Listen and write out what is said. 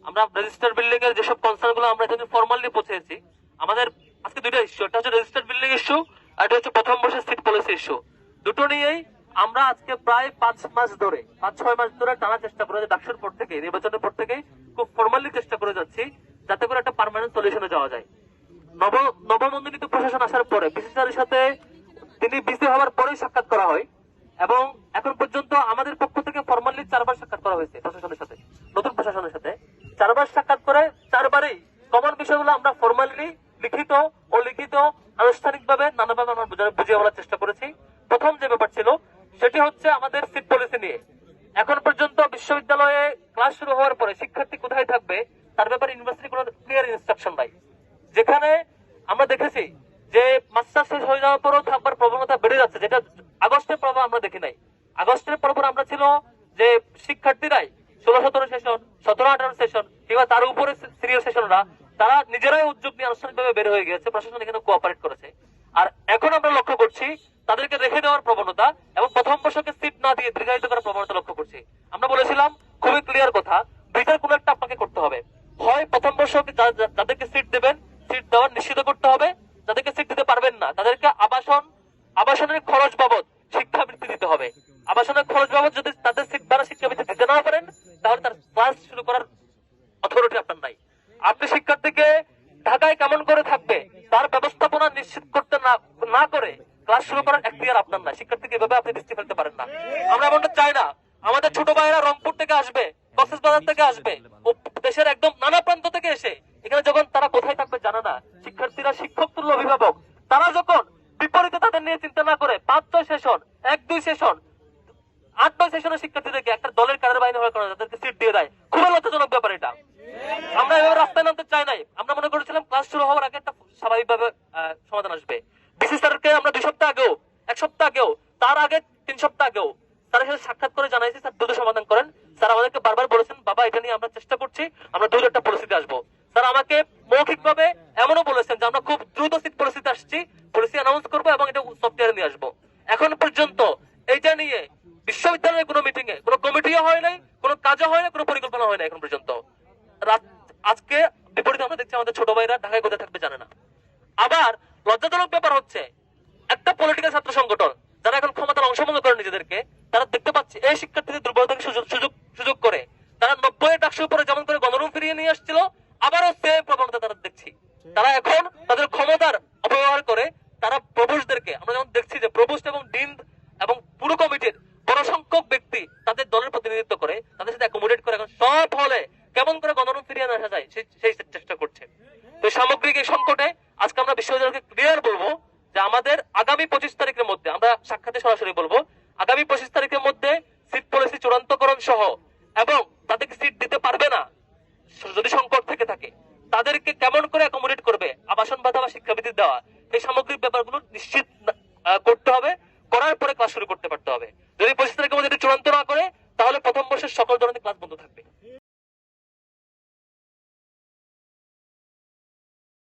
আমরা registered building এর যেসব কনসার্ন গুলো আমরা এখানে ফর্মালি পৌঁছেছি, আমাদের আজকে দুইটা ইস্যু, একটা হচ্ছে রেজিস্টার্ড বিল্ডিং ইস্যু, আর একটা হচ্ছে প্রথম বর্ষের সিট পলিসি ইস্যু। দুটো নিয়েই আমরা আজকে প্রায় 5-6 মাস ধরে টানা চেষ্টা করে ডাকসুর পর থেকে, নির্বাচনের পর থেকে খুব ফর্মালি চেষ্টা করে যাচ্ছি যাতে করে একটা পার্মানেন্ট সলিউশনে যাওয়া যায়। নবমন্ডিত প্রশাসন আসার পরে বিসিসিআইর সাথে তিনি বিসি হওয়ার পরেই সাক্ষাৎ করা হয় এবং এখন পর্যন্ত আমাদের পক্ষ থেকে ফর্মালি 4 বার সাক্ষাৎ করা হয়েছে প্রশাসনের সাথে, নতুন প্রশাসনের সাথে 4 বার সাক্ষাৎ করে 4বারই কমন বিষয়গুলো আমরা ফর্মালি লিখিত ও লিখিত আনুষ্ঠানিকভাবে নানাভাবে আমরা বুঝিয়ে বলার চেষ্টা করেছি। প্রথম যে ব্যাপার ছিল সেটি হচ্ছে আমাদের সিট পলিসি নিয়ে। এখন পর্যন্ত বিশ্ববিদ্যালয়ে ক্লাস শুরু হওয়ার পরে শিক্ষার্থী কোথায় থাকবে তার ব্যাপারে ইউনিভার্সিটি কোনো ক্লিয়ার ইনস্ট্রাকশন নাই। যেখানে আমরা দেখেছি যে মাস্টার শেষ হয়ে যাওয়ার পরও থাকবার প্রবণতা বেড়ে যাচ্ছে, যেটা আগস্টের পর্ব আমরা দেখি নাই। আগস্টের পর্ব আমরা ছিল যে শিক্ষার্থীরাই 16-17 সেশন, 17-18 সেশন কিংবা তার উপরে সিরিয়াল সেশনরা তারা নিজেরাই উদ্যোগ নিয়ে আনুষ্ঠানিকভাবে বের হয়ে গিয়েছে, প্রশাসন এখানে কোঅপারেট করেছে। আর এখন আমরা লক্ষ্য করছি তাদেরকে রেখে দেওয়ার প্রবণতা এবং প্রথম বর্ষকে সিট না দিয়ে দীর্ঘায়িত করার প্রবণতা লক্ষ্য করছি। আমরা বলেছিলাম খুবই ক্লিয়ার কথা, দুইটার কোনো একটা আপনাকে করতে হবে। হয় প্রথম বর্ষকে যাদেরকে সিট দেবেন সিট দেওয়ার নিশ্চিত করতে হবে, যাদেরকে সিট দিতে পারবেন না তাদেরকে আবাসনের খরচ বাবদ শিক্ষাবৃত্তি দিতে হবে। আবাসনের খরচ বাবদ যদি তাদের সিট দ্বারা শিক্ষাবৃত্তি দিতে না পারেন তাহলে তার ক্লাস শুরু করার অথরিটি আপনার নাই। আপনি শিক্ষার্থীকে ঢাকায় কেমন করে থাকবে তার ব্যবস্থাপনা নিশ্চিত করতে না করে ক্লাস শুরু করার এখতিয়ার আপনার নাই। শিক্ষার্থীকে এভাবে আপনি দৃষ্টি ফেলতে পারেন না। আমরা এমনটা চাই না। আমাদের ছোট ভাইয়েরা রংপুর থেকে আসবে, কক্সবাজার থেকে আসবে, দেশের একদম নানা প্রান্ত থেকে এসে এখানে যখন তারা কোথায় থাকবে জানা না, শিক্ষার্থীরা শিক্ষক তুল্য অভিভাবক, তারা যখন বিপরীতে তাদের নিয়ে চিন্তা না করে 5-6 সেশন, 1-2 সেশন, 8-9 সেশনের শিক্ষার্থীদেরকে একটা দলের কাদের বাহিনী হয়ে করে তাদেরকে সিট দিয়ে দেয়, খুবই লজ্জাজনক ব্যাপার এটা। আমরা এভাবে রাস্তায় নামতে চাই নাই। আমরা মনে করেছিলাম ক্লাস শুরু হওয়ার আগে একটা স্বাভাবিকভাবে সমাধান আসবে। বিসি স্যারকে আমরা 2 সপ্তাহ আগেও, 1 সপ্তাহ আগেও, তার আগে 3 সপ্তাহ আগেও তার সাথে সাক্ষাৎ করে জানাইছি স্যার দ্রুত সমাধান করেন। স্যার আমাদেরকে বারবার বলেছেন বাবা এটা নিয়ে আমরা চেষ্টা করছি, আমরা দ্রুত একটা পরিস্থিতি আসবো। স্যার আমাকে মৌখিকভাবে এমনও বলেছেন যে আমরা খুব দ্রুত সিট পরিস্থিতি আসছি, পলিসি অ্যানাউন্স করবো এবং এটা সফটওয়্যারে নিয়ে আসবো। এখন পর্যন্ত এইটা নিয়ে বিশ্ববিদ্যালয়ের কোনো মিটিং এ কোনো কমিটিও হয় নাই, কোনো কাজও হয় না, কোনো পরিকল্পনা হয় না এখন পর্যন্ত। আজকে বিপরীতে আমরা দেখছি আমাদের ছোট ভাইরা ঢাকায় কোথায় থাকবে জানে না। আবার লজ্জাজনক ব্যাপার হচ্ছে একটা পলিটিক্যাল ছাত্র সংগঠন যারা এখন ক্ষমতার অংশ মনে করে নিজেদেরকে, তারা দেখতে পাচ্ছে এই শিক্ষার্থীদের দুর্বলতাকে সুযোগ করে তারা 90-এর ডাকসুর উপরে যেমন করে গণরুম ফিরিয়ে নিয়ে আসছিল, আবারও সেম প্রবণতা তারা দেখছি। তারা এখন তাদের ক্ষমতার অপব্যবহার করে তারা প্রভোস্টদেরকে, আমরা যেমন দেখছি যে প্রভোস্ট এবং ডিন এবং পুরো কমিটির বড় সংখ্যক ব্যক্তি তাদের দলের প্রতিনিধিত্ব করে, তাদের সাথে অ্যাকোমোডেট করে এখন সব হলে কেমন করে গণরুম ফিরিয়ে আসা যায় সেই চেষ্টা করছে। তো সামগ্রিক এই সংকটে আজকে আমরা বিশ্ববিদ্যালয়কে ক্লিয়ার বলবো যে আমাদের আগামী 25 তারিখের মধ্যে, আমরা সাক্ষাতে সরাসরি বলবো, আগামী 25 তারিখের মধ্যে সিট পলিসি চূড়ান্তকরণ সহ এবং তাদেরকে সিট দিতে পারবে না যদি সংকট থেকে থাকে তাদেরকে কেমন করে অ্যাকোমোডেট করবে, আবাসন ভাতা বা শিক্ষাবৃত্তি দেওয়া, এই সামগ্রিক ব্যাপারগুলো নিশ্চিত করতে হবে। করার পরে ক্লাস শুরু করতে পারতে হবে। যদি 25 তারিখের মধ্যে চূড়ান্ত না করে তাহলে প্রথম বর্ষের সকল ধরনের ক্লাস